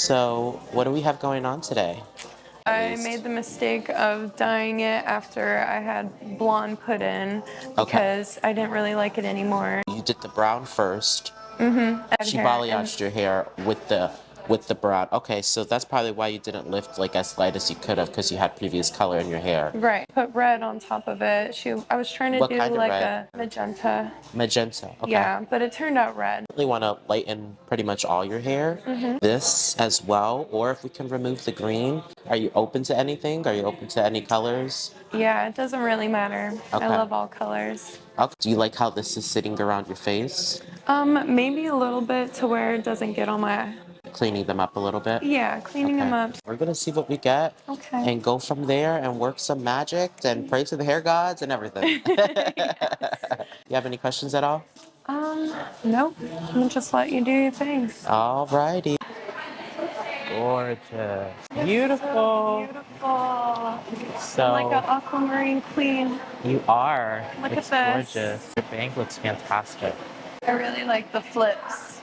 So, what do we have going on today? I made the mistake of dyeing it after I had blonde put in Okay. because I didn't really like it anymore. You did the brown first. Red She hair and balayaged your hair with the brown. Okay, so that's probably why you didn't lift like as light as you could have because you had previous color in your hair. right, put red on top of it. I was trying to What do kind of like red? a magenta. Magenta. Okay. Yeah, but it turned out red. Really want to lighten pretty much all your hair. This as well, or if we can remove the green. Are you open to anything? Are you open to any colors? Yeah, it doesn't really matter. I Okay. love all colors. Okay. Do you like how this is sitting around your face? Maybe a little bit to where it doesn't get on my, Cleaning them up a little bit? yeah, cleaning them Okay. up. We're gonna see what we get Okay. and go from there and work some magic and pray to the hair gods and everything. You have any questions at all? Nope. I'll just let you do your thing. Alrighty. Gorgeous. Beautiful. Beautiful. So Like an aquamarine queen. you are. Look It's at this. gorgeous. Your bank looks fantastic. I really like the flips.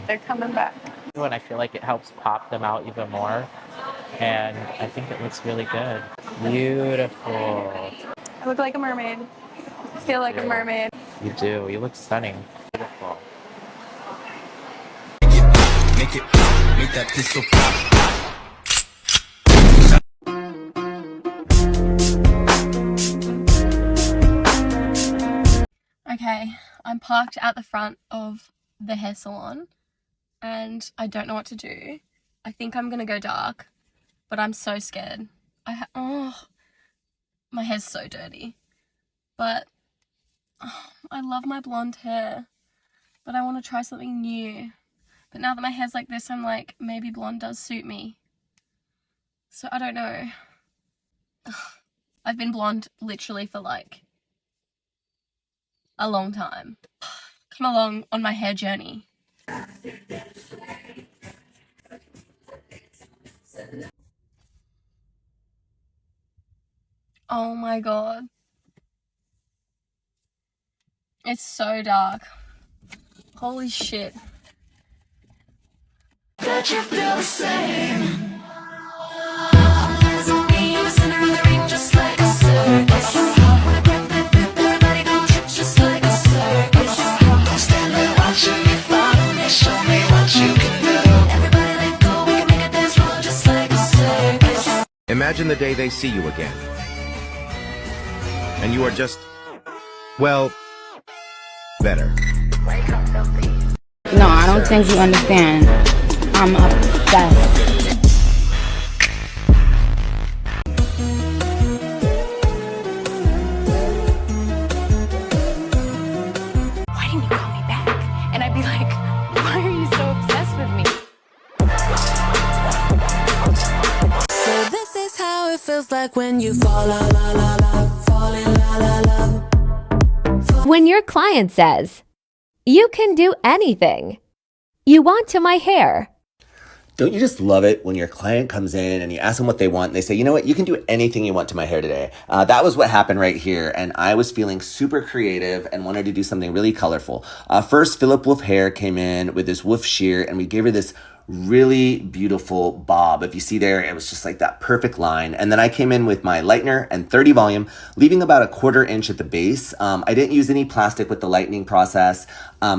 They're coming back. And I feel like it helps pop them out even more. And I think it looks really good. Beautiful. I look like a mermaid. I feel like a mermaid. You do. You look stunning. Beautiful. Make that pistol pop. Okay, I'm parked at the front of the hair salon and I don't know what to do. I think I'm gonna go dark, but I'm so scared. My hair's so dirty. But I love my blonde hair, but I want to try something new. But now that my hair's like this, I'm like, maybe blonde does suit me. So I don't know. I've been blonde literally for like a long time. Come along on my hair journey. Oh my god. It's so dark. Holy shit. That you feel the same. Imagine the day they see you again. And you are just, well, better. No, I don't think you understand. I'm obsessed. Why didn't you call me back? And I'd be like, why are you so obsessed with me? So this is how it feels like when you fall la la la la, fall in la la la. When your client says, "You can do anything you want to my hair." Don't you just love it when your client comes in and you ask them what they want and they say, you know what, you can do anything you want to my hair today. That was what happened right here. And I was feeling super creative and wanted to do something really colorful. First, Philip Wolf Hair came in with this wolf shear and we gave her this really beautiful bob. If you see there, it was just like that perfect line. And then I came in with my lightener and 30 volume, leaving about a 1/4 inch at the base. I didn't use any plastic with the lightening process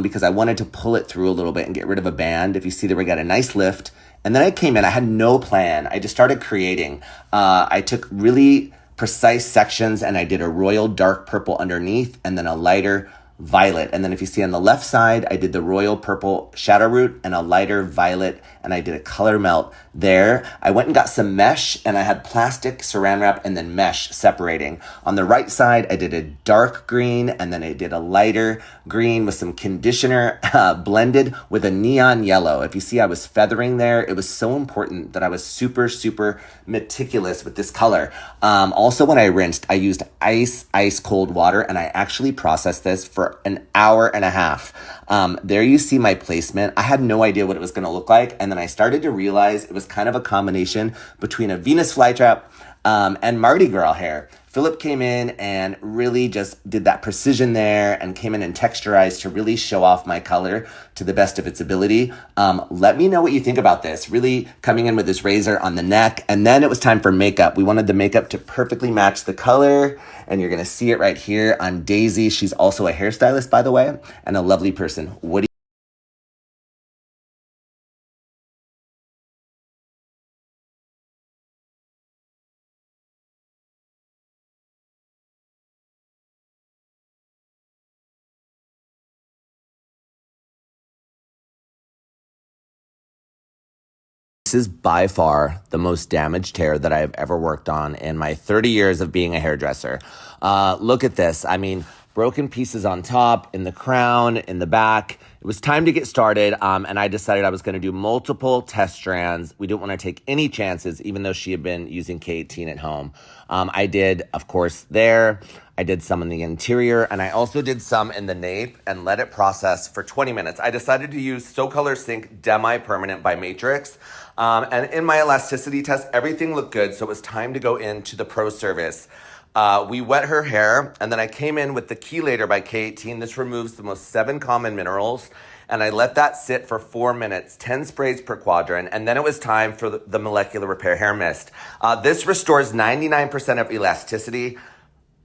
because I wanted to pull it through a little bit and get rid of a band. If you see there, we got a nice lift. And then I came in, I had no plan. I just started creating. I took really precise sections and I did a royal dark purple underneath and then a lighter violet. And then if you see on the left side, I did the royal purple shadow root and a lighter violet, and I did a color melt there. I went and got some mesh, and I had plastic, saran wrap, and then mesh separating. On the right side, I did a dark green, and then I did a lighter green with some conditioner blended with a neon yellow. If you see, I was feathering there. It was so important that I was super, super meticulous with this color. Also, when I rinsed, I used ice cold water, and I actually processed this for an hour and a half. There you see my placement. I had no idea what it was going to look like. And then I started to realize it was kind of a combination between a Venus flytrap, and Mardi Gras hair. Philip came in and really just did that precision there and came in and texturized to really show off my color to the best of its ability. Let me know what you think about this. Really coming in with this razor on the neck. And then it was time for makeup. We wanted the makeup to perfectly match the color. And you're going to see it right here on Daisy. She's also a hairstylist, by the way, and a lovely person. What do you This is by far the most damaged hair that I've ever worked on in my 30 years of being a hairdresser. Look at this. I mean, broken pieces on top, in the crown, in the back. It was time to get started, and I decided I was going to do multiple test strands. We didn't want to take any chances, even though she had been using K18 at home. I did, of course, there. I did some in the interior, and I also did some in the nape and let it process for 20 minutes. I decided to use So Color Sync Demi-Permanent by Matrix. And in my elasticity test, everything looked good, so it was time to go into the pro service. We wet her hair, and then I came in with the Chelator by K18. This removes the most 7 common minerals, and I let that sit for 4 minutes, 10 sprays per quadrant, and then it was time for the Molecular Repair Hair Mist. This restores 99% of elasticity,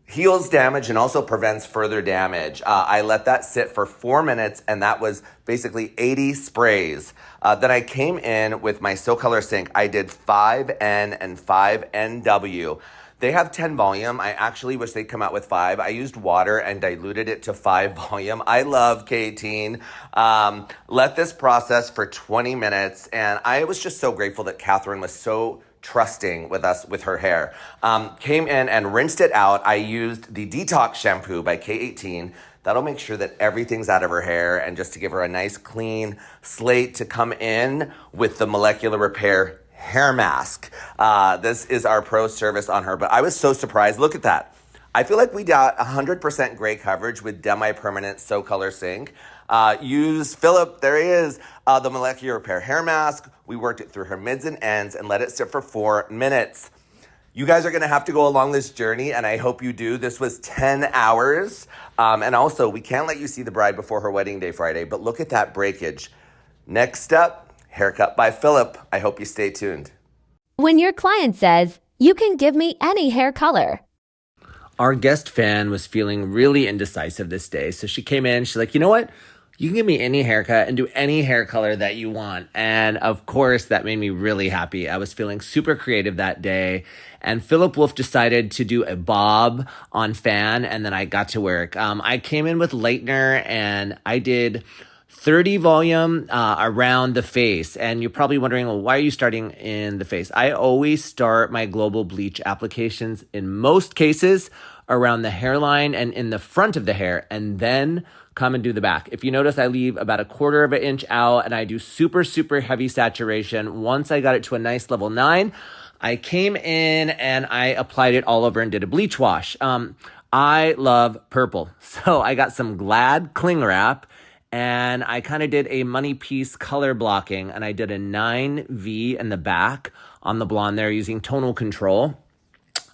heals damage, and also prevents further damage. I let that sit for 4 minutes, and that was basically 80 sprays. Then I came in with my So Color Sync. I did 5N and 5NW. They have 10 volume. I actually wish they'd come out with 5. I used water and diluted it to 5 volume. I love K18. Let this process for 20 minutes, and I was just so grateful that Catherine was so trusting with us with her hair. Came in and rinsed it out. I used the Detox Shampoo by K18. That'll make sure that everything's out of her hair, and just to give her a nice clean slate to come in with the Molecular Repair Hair Mask. This is our pro service on her, but I was so surprised. Look at that. I feel like we got 100% gray coverage with Demi-Permanent So Color Sync. Use Philip, there he is, the Molecular Repair Hair Mask. We worked it through her mids and ends and let it sit for 4 minutes. You guys are going to have to go along this journey, and I hope you do. This was 10 hours. And also, we can't let you see the bride before her wedding day Friday, but look at that breakage. Next up, haircut by Philip. I hope you stay tuned. When your client says, "You can give me any hair color," Our guest fan was feeling really indecisive this day. So she came in, she's like, you know what? You can give me any haircut and do any hair color that you want. And of course, that made me really happy. I was feeling super creative that day. And Philip Wolf decided to do a bob on fan, and then I got to work. I came in with lightener, and I did 30 volume around the face. And you're probably wondering, well, why are you starting in the face? I always start my global bleach applications in most cases around the hairline and in the front of the hair, and then come and do the back. If you notice, I leave about 1/4 of an inch out, and I do super, super heavy saturation. Once I got it to a nice level 9, I came in and I applied it all over and did a bleach wash. I love purple. So I got some Glad cling wrap, and I kind of did a money piece color blocking, and I did a 9V in the back on the blonde there using tonal control.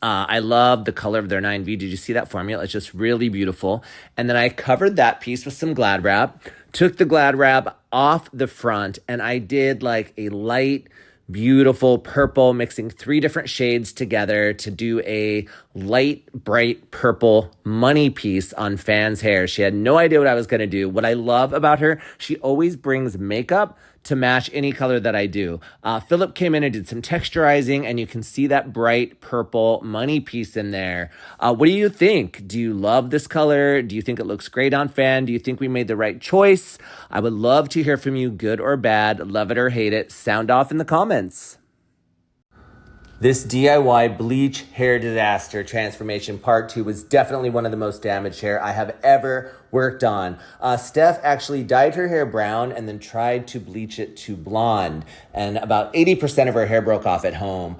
I love the color of their 9V. Did you see that formula? It's just really beautiful. And then I covered that piece with some Glad wrap, took the Glad wrap off the front, and I did like a light, beautiful purple, mixing 3 different shades together to do a light, bright purple money piece on Fan's hair. She had no idea what I was going to do. What I love about her, she always brings makeup to match any color that I do. Philip came in and did some texturizing, and you can see that bright purple money piece in there. What do you think? Do you love this color? Do you think it looks great on Fan? Do you think we made the right choice? I would love to hear from you, good or bad, love it or hate it. Sound off in the comments. This DIY bleach hair disaster transformation part 2 was definitely one of the most damaged hair I have ever worked on. Steph actually dyed her hair brown and then tried to bleach it to blonde, and about 80% of her hair broke off at home.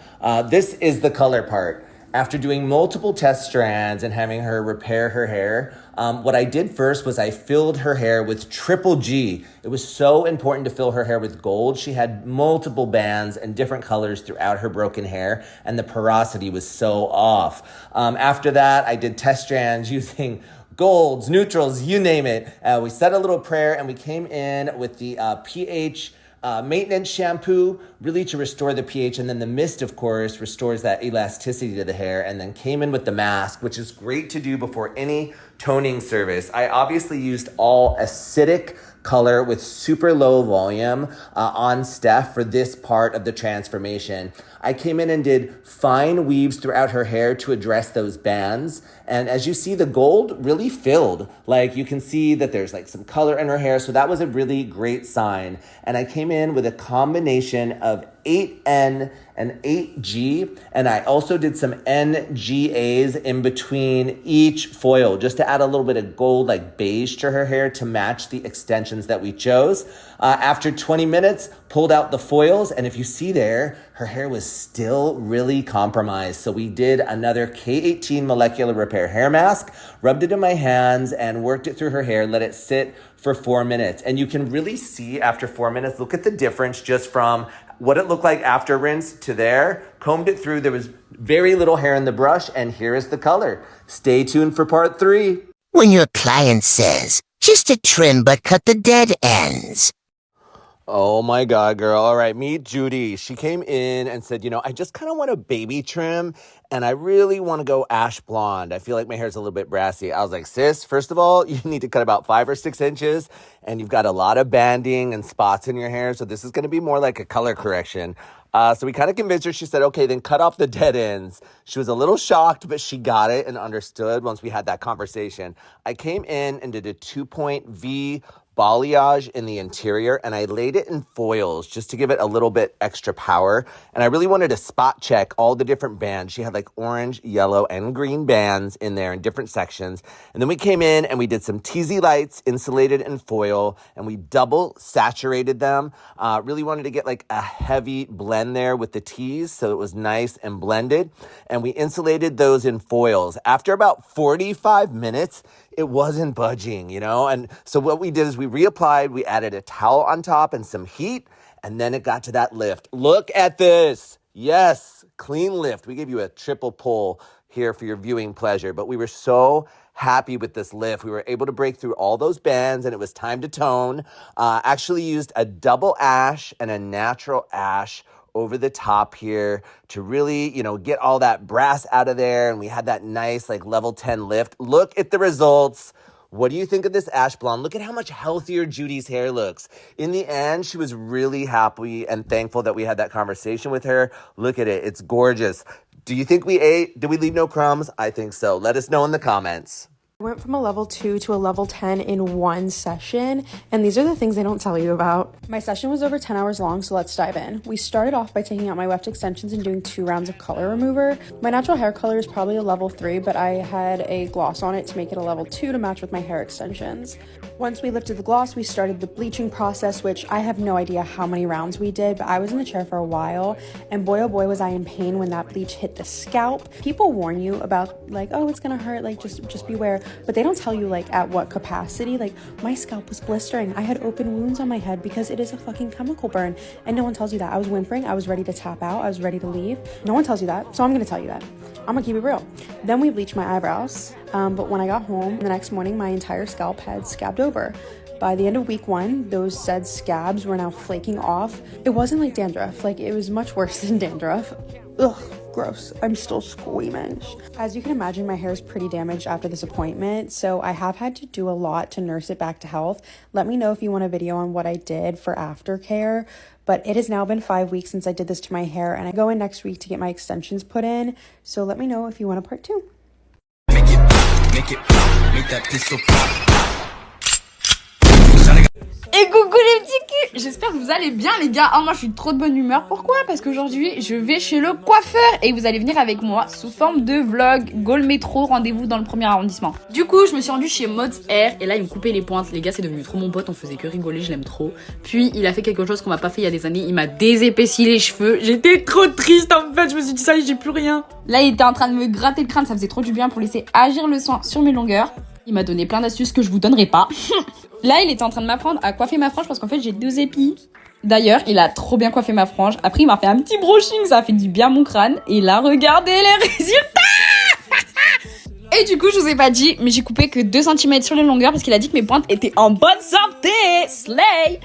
This is the color part. After doing multiple test strands and having her repair her hair, What I did first was I filled her hair with triple G. It was so important to fill her hair with gold. She had multiple bands and different colors throughout her broken hair, and the porosity was so off. After that, I did test strands using golds, neutrals, you name it. We said a little prayer, and we came in with the pH maintenance shampoo, really to restore the pH, and then the mist, of course, restores that elasticity to the hair, and then came in with the mask, which is great to do before any toning service. I obviously used all acidic color with super low volume on Steph for this part of the transformation. I came in and did fine weaves throughout her hair to address those bands. And as you see, the gold really filled. Like you can see that there's like some color in her hair. So that was a really great sign. And I came in with a combination of 8N and 8G. And I also did some NGAs in between each foil just to add a little bit of gold, like beige to her hair to match the extensions that we chose. After 20 minutes, pulled out the foils. And if you see there, her hair was still really compromised. So we did another K18 molecular repair hair mask, rubbed it in my hands and worked it through her hair, let it sit for 4 minutes. And you can really see after 4 minutes, look at the difference just from what it looked like after rinse to there. Combed it through, there was very little hair in the brush, and here is the color. Stay tuned for part 3. When your client says, just a trim but cut the dead ends. Oh my God, girl. All right, meet Judy. She came in and said, I just kind of want a baby trim and I really want to go ash blonde. I feel like my hair's a little bit brassy. I was like, sis, first of all, you need to cut about 5 or 6 inches and you've got a lot of banding and spots in your hair. So this is going to be more like a color correction. So we kind of convinced her. She said, okay, then cut off the dead ends. She was a little shocked, but she got it and understood once we had that conversation. I came in and did a 2-point V balayage in the interior, and I laid it in foils just to give it a little bit extra power. And I really wanted to spot check all the different bands. She had like orange, yellow, and green bands in there in different sections. And then we came in and we did some TZ lights insulated in foil, and we double saturated them. Really wanted to get like a heavy blend there with the T's so it was nice and blended. And we insulated those in foils. After about 45 minutes, it wasn't budging, And so what we did is we reapplied, we added a towel on top and some heat, and then it got to that lift. Look at this. Yes, clean lift. We gave you a triple pull here for your viewing pleasure, but we were so happy with this lift. We were able to break through all those bands and it was time to tone. Actually used a double ash and a natural ash over the top here to really, get all that brass out of there. And we had that nice like level 10 lift. Look at the results. What do you think of this ash blonde? Look at how much healthier Judy's hair looks. In the end, she was really happy and thankful that we had that conversation with her. Look at it. It's gorgeous. Do you think we ate? Did we leave no crumbs? I think so. Let us know in the comments. I went from a level 2 to a level 10 in one session, and these are the things they don't tell you about. My session was over 10 hours long, so let's dive in. We started off by taking out my weft extensions and doing 2 rounds of color remover. My natural hair color is probably a level 3, but I had a gloss on it to make it a level 2 to match with my hair extensions. Once we lifted the gloss, we started the bleaching process, which I have no idea how many rounds we did, but I was in the chair for a while, and boy oh boy was I in pain when that bleach hit the scalp. People warn you about like, oh, it's gonna hurt, like just beware. But they don't tell you like at what capacity. Like my scalp was blistering. I had open wounds on my head because it is a fucking chemical burn, and no one tells you that. I was whimpering. I was ready to tap out. I was ready to leave. No one tells you that, so I'm gonna tell you that. I'm gonna keep it real. Then we bleached my eyebrows, but when I got home the next morning, my entire scalp had scabbed over. By the end of week 1, those said scabs were now flaking off. It wasn't like dandruff. Like it was much worse than dandruff. Ugh. Gross. I'm still squeamish. As you can imagine, my hair is pretty damaged after this appointment, so I have had to do a lot to nurse it back to health. Let me know if you want a video on what I did for aftercare, but it has now been 5 weeks since I did this to my hair, and I go in next week to get my extensions put in, so let me know if you want a part 2. Make it pop, make that pistol pop. Et coucou les petits culs, j'espère que vous allez bien les gars. Moi je suis de trop de bonne humeur. Pourquoi? Parce qu'aujourd'hui je vais chez le coiffeur et vous allez venir avec moi sous forme de vlog. Gaulle métro, rendez-vous dans le 1er arrondissement. Du coup je me suis rendue chez Mods Hair et là il me coupait les pointes. Les gars c'est devenu trop mon pote, on faisait que rigoler, je l'aime trop. Puis il a fait quelque chose qu'on m'a pas fait il y a des années, il m'a désépaissi les cheveux. J'étais trop triste en fait, je me suis dit ça y est j'ai plus rien. Là il était en train de me gratter le crâne, ça faisait trop du bien pour laisser agir le soin sur mes longueurs. Il m'a donné plein d'astuces que je vous donnerai pas. Là, il était en train de m'apprendre à coiffer ma frange parce qu'en fait, j'ai 2 épis. D'ailleurs, il a trop bien coiffé ma frange. Après, il m'a fait un petit brushing, ça a fait du bien à mon crâne. Et là, regardez les résultats. Et du coup, je vous ai pas dit, mais j'ai coupé que 2 cm sur les longueurs parce qu'il a dit que mes pointes étaient en bonne santé. Slay.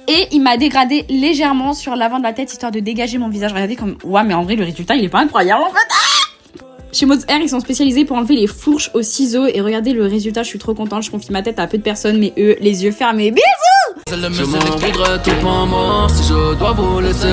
Et il m'a dégradé légèrement sur l'avant de la tête histoire de dégager mon visage. Regardez comme... Ouais, mais en vrai, le résultat, il est pas incroyable en fait. Chez Mods Hair, ils sont spécialisés pour enlever les fourches aux ciseaux. Et regardez le résultat, je suis trop contente. Je confie ma tête à peu de personnes, mais eux, les yeux fermés. Bisous. Je m'en voudrais tout ma mort si je dois vous laisser.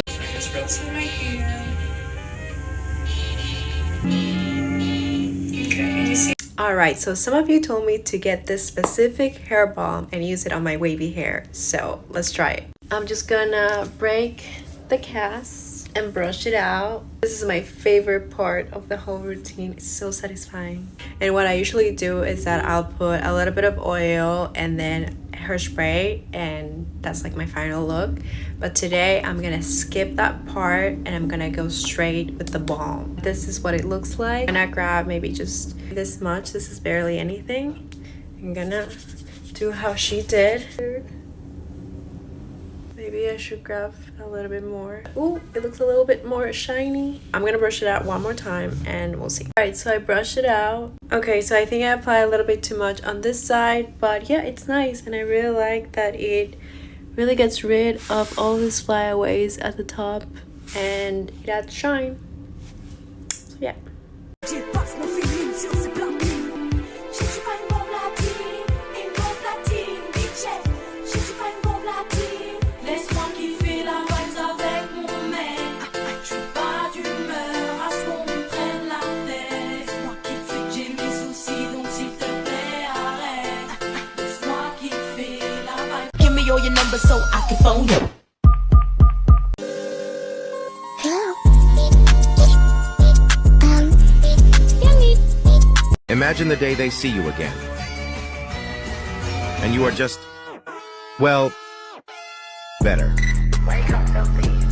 Alright, so some of you told me to get this specific hair balm and use it on my wavy hair. So let's try it. I'm just gonna break the cast and brush it out. This is my favorite part of the whole routine. It's so satisfying. And what I usually do is that I'll put a little bit of oil and then hairspray, and that's like my final look. But today I'm gonna skip that part and I'm gonna go straight with the balm. This is what it looks like. I'm gonna grab maybe just this much. This is barely anything. I'm gonna do how she did. Maybe I should grab a little bit more. Ooh, it looks a little bit more shiny. I'm gonna brush it out one more time and we'll see. All right, so I brushed it out. Okay, so I think I applied a little bit too much on this side, but yeah, it's nice. And I really like that it really gets rid of all these flyaways at the top and it adds shine. So yeah. Your number so I can phone you. Imagine the day they see you again. And you are just, well, better.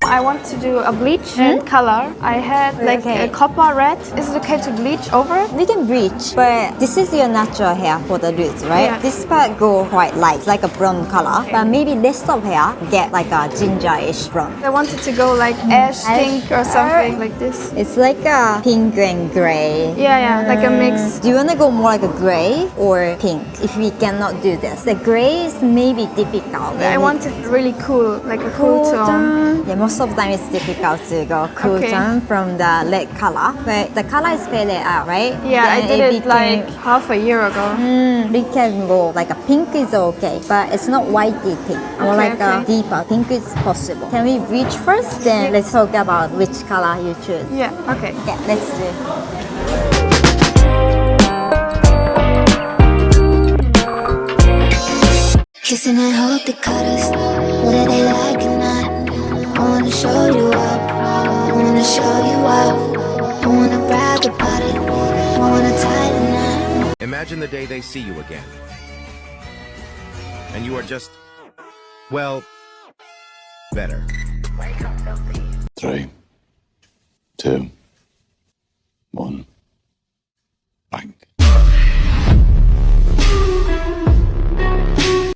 I want to do a bleach and color. I had like a copper red. Is it okay to bleach over it? We can bleach, but this is your natural hair for the roots, right? Yeah. This part go quite light, like a brown color. But maybe this top hair get like a gingerish brown. I wanted to go like ash pink or something like this. It's like a pink and gray. Yeah, like a mix. Do you want to go more like a gray or pink? If we cannot do this, the gray is maybe difficult. I want it really cool, like a cool tone. Yeah, most of the time it's difficult to go cool tone from the light color, but the color is faded out, right? Yeah, I did it like half a year ago. We can go like a pink is okay, but it's not whitey pink, more like a deeper pink is possible. Can we reach first? Then let's talk about which color you choose. Yeah, okay. Yeah, let's do it. Kissing and hold the cutters, whether they like or not. I wanna show you up, I wanna show you out. I wanna brag about it, I wanna tie the knot. Imagine the day they see you again. And you are just, well, better. 3, 2, 1, bang.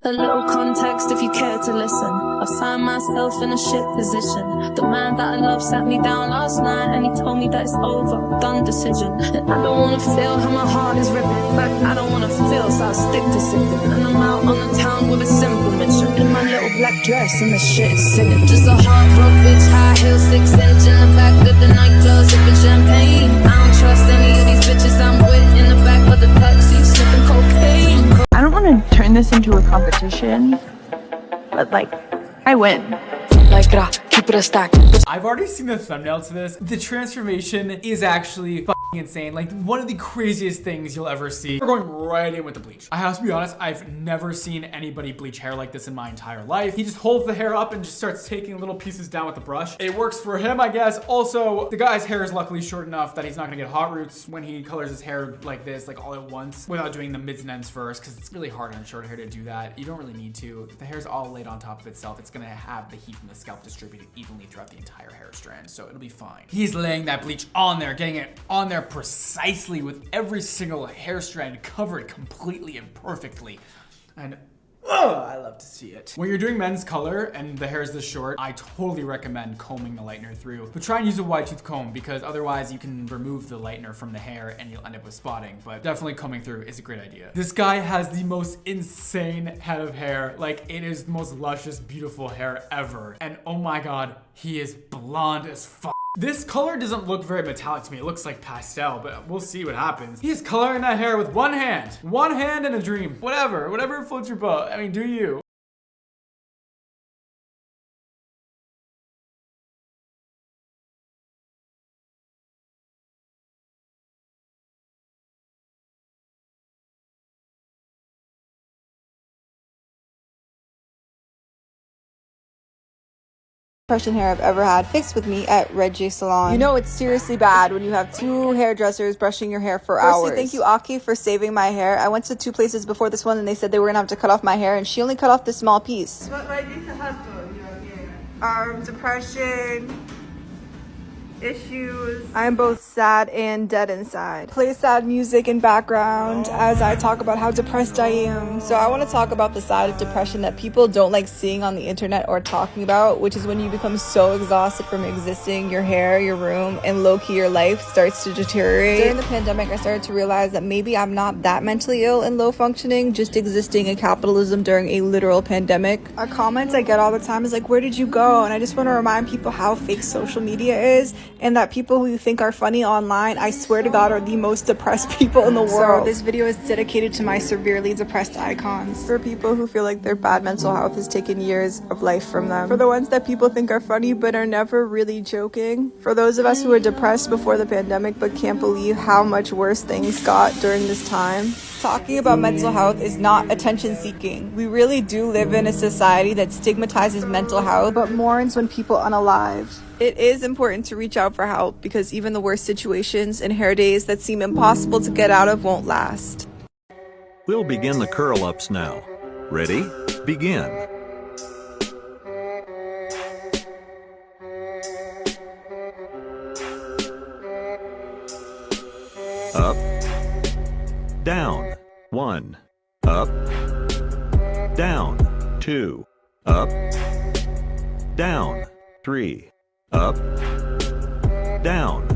A little context if you care to listen. I've signed myself in a shit position. The man that I love sat me down last night and he told me that it's over, done decision. And I don't wanna feel how my heart is ripping. In fact, I don't wanna feel, so I stick to sipping. And I'm out on the town with a simple mission. In my little black dress and the shit is singing. Just a hard rock bitch, high heels, 6 inch in the back of the nightclub, sipping champagne. I don't trust any of these bitches I'm with in the back of the taxi, sniffing cocaine. I don't want to turn this into a competition, but like, I win. Keep it a stack. I've already seen the thumbnail to this. The transformation is actually insane. Like one of the craziest things you'll ever see. We're going right in with the bleach. I have to be honest, I've never seen anybody bleach hair like this in my entire life. He just holds the hair up and just starts taking little pieces down with the brush. It works for him, I guess. Also, the guy's hair is luckily short enough that he's not gonna get hot roots when he colors his hair like this, like all at once, without doing the mids and ends first, because it's really hard on short hair to do that. You don't really need to. If the hair's all laid on top of itself, it's gonna have the heat from the scalp distributed evenly throughout the entire hair strand, so it'll be fine. He's laying that bleach on there, getting it on there hair precisely with every single hair strand covered completely and perfectly. And I love to see it. When you're doing men's color and the hair is this short, I totally recommend combing the lightener through. But try and use a wide tooth comb because otherwise you can remove the lightener from the hair and you'll end up with spotting. But definitely combing through is a great idea. This guy has the most insane head of hair. Like, it is the most luscious, beautiful hair ever. And oh my god, he is blonde as fuck. This color doesn't look very metallic to me. It looks like pastel, but we'll see what happens. He's coloring that hair with one hand. One hand and a dream. Whatever floats your boat. I mean, do you? Depression hair I've ever had fixed with me at Reggie Salon. You know it's seriously bad when you have two hairdressers brushing your hair for hours. Firstly, thank you Aki for saving my hair. I went to 2 places before this one and they said they were gonna have to cut off my hair and she only cut off this small piece. Why did this happen? Depression, issues. I am both sad and dead inside. Play sad music in background as I talk about how depressed I am. So I want to talk about the side of depression that people don't like seeing on the internet or talking about, which is when you become so exhausted from existing, your hair, your room, and low-key your life starts to deteriorate. During the pandemic, I started to realize that maybe I'm not that mentally ill and low functioning, just existing in capitalism during a literal pandemic. A comment I get all the time is like, where did you go? And I just want to remind people how fake social media is, and that people who you think are funny online, I swear to God, are the most depressed people in the world. So this video is dedicated to my severely depressed icons. For people who feel like their bad mental health has taken years of life from them. For the ones that people think are funny but are never really joking. For those of us who were depressed before the pandemic but can't believe how much worse things got during this time. Talking about mental health is not attention seeking. We really do live in a society that stigmatizes mental health but mourns when people unalived. It is important to reach out for help because even the worst situations and hair days that seem impossible to get out of won't last. We'll begin the curl-ups now. Ready? Begin. Up. Down. 1. Up. Down. 2. Up. Down. 3. Up. Down.